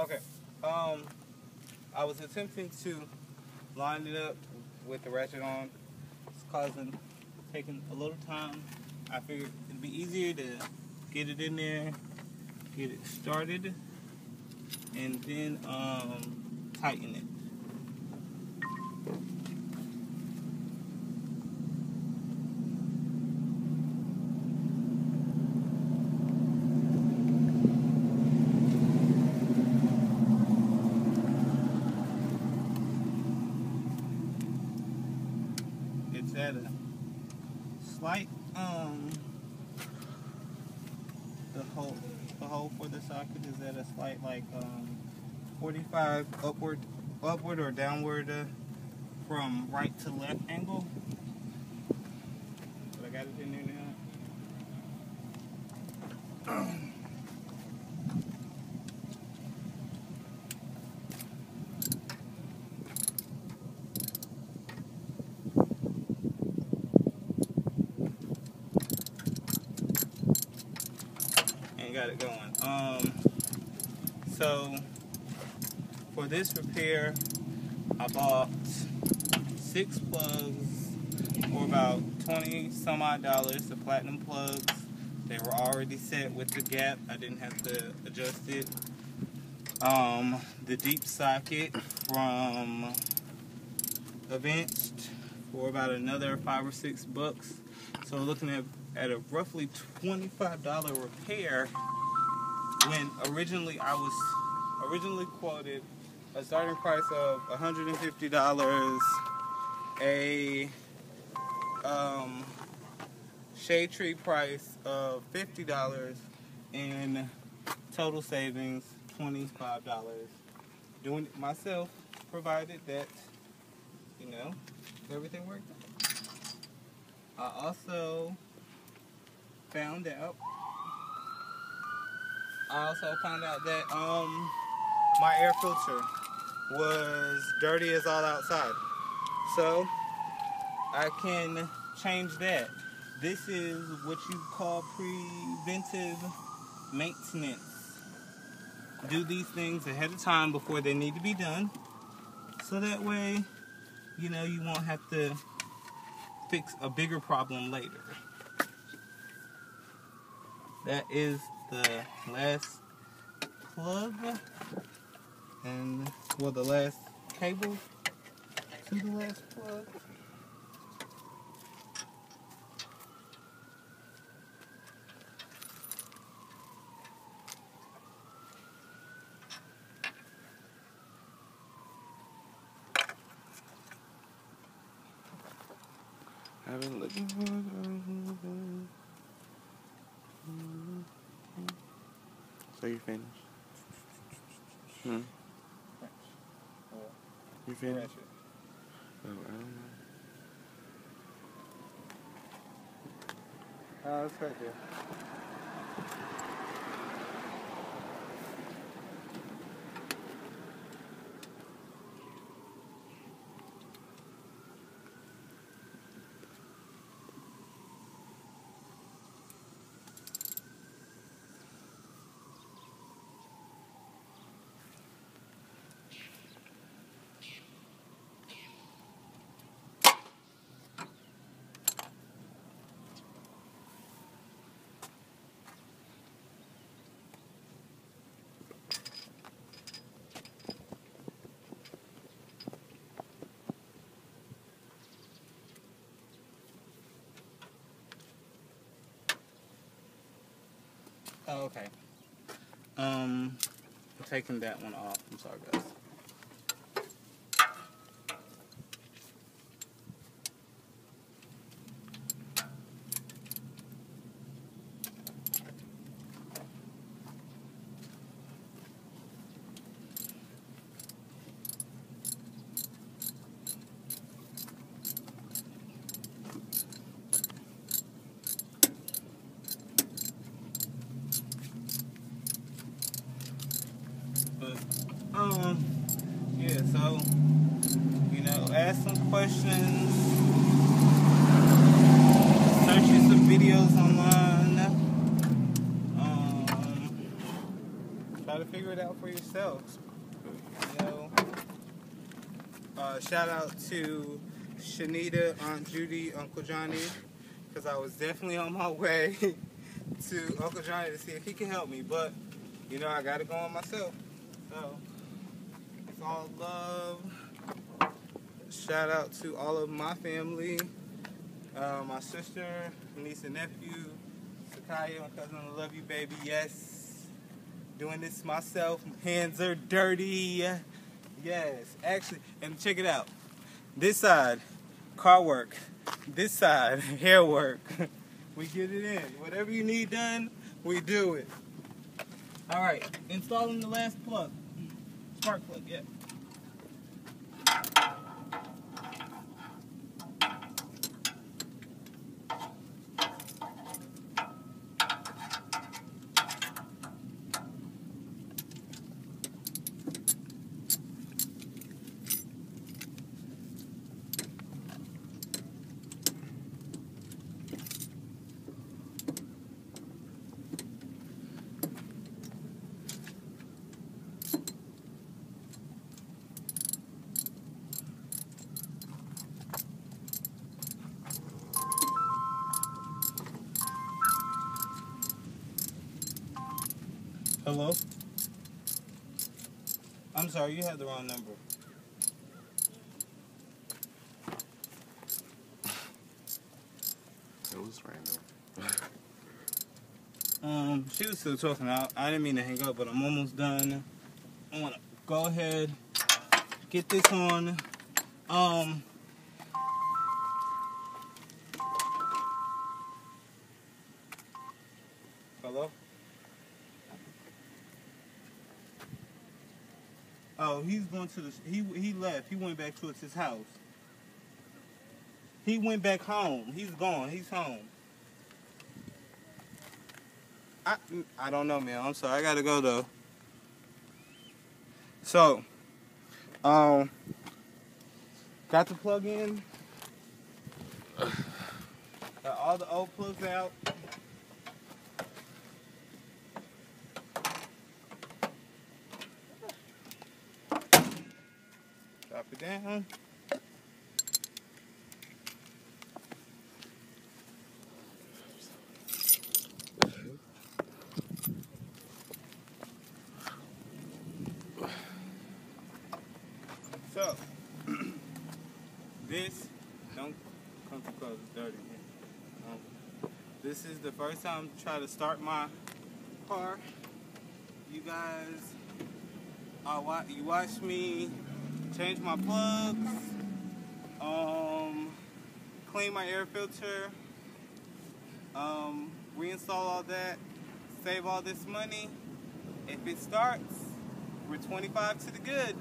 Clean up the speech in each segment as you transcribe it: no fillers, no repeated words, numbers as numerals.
Okay. I was attempting to line it up with the ratchet on. It's taking a little time. I figured it'd be easier to get it in there, get it started, and then tighten it. It's at a slight the hole for the socket is at a slight 45 upward or downward from right to left angle. But I got it in there now. Got it going. So for this repair, I bought 6 plugs for about $20 some odd, the platinum plugs. They were already set with the gap. I didn't have to adjust it. The deep socket from Advanced for about another $5 or $6. So we're looking at a roughly $25 repair, when originally I was quoted a starting price of $150, a shade tree price of $50, and total savings $25. Doing it myself, provided that everything worked out. I also found out that my air filter was dirty as all outside. So I can change that. This is what you call preventive maintenance. Do these things ahead of time before they need to be done, so that way you won't have to fix a bigger problem later. That is the last plug and the last cable to the last plug. I've been looking for So you finished? You finished? Oh, I don't know. Oh, it's right there. Oh, okay. I'm taking that one off. I'm sorry, guys. Yeah, so, ask some questions, searching some videos online, try to figure it out out for yourselves. You know, shout out to Shanita, Aunt Judy, Uncle Johnny, because I was definitely on my way to Uncle Johnny to see if he can help me, but you know, I gotta go on myself. So it's all love. Shout out to all of my family, my sister, niece and nephew, Sakaya, my cousin. I love you, baby. Yes, doing this myself. Hands are dirty. Yes, actually, and check it out. This side, car work. This side, hair work. We get it in. Whatever you need done, we do it. All right, installing the last plug. Spark plug, yeah. Hello? I'm sorry, you had the wrong number. It was random. She was still talking. I didn't mean to hang up, but I'm almost done. I want to go ahead, get this on. Hello? Oh, he's going to the. He left. He went back towards his house. He went back home. He's gone. He's home. I don't know, man. I'm sorry. I gotta go though. So, got the plug in. Got all the old plugs out. Drop it down. So, this, don't come too close, it's dirty. This is the first time to try to start my car. You guys, you watched me change my plugs, clean my air filter, reinstall all that, save all this money. If it starts, we're 25 to the good.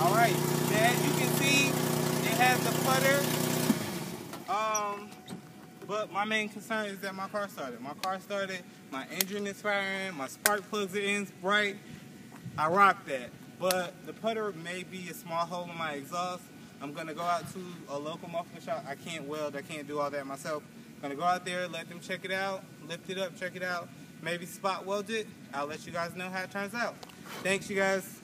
Alright, as you can see, it has the putter. But my main concern is that my car started. My car started, my engine is firing, my spark plugs are in bright. I rock that. But the putter may be a small hole in my exhaust. I'm going to go out to a local muffler shop. I can't weld, I can't do all that myself. I'm going to go out there, let them check it out, lift it up, check it out, maybe spot weld it. I'll let you guys know how it turns out. Thanks, you guys.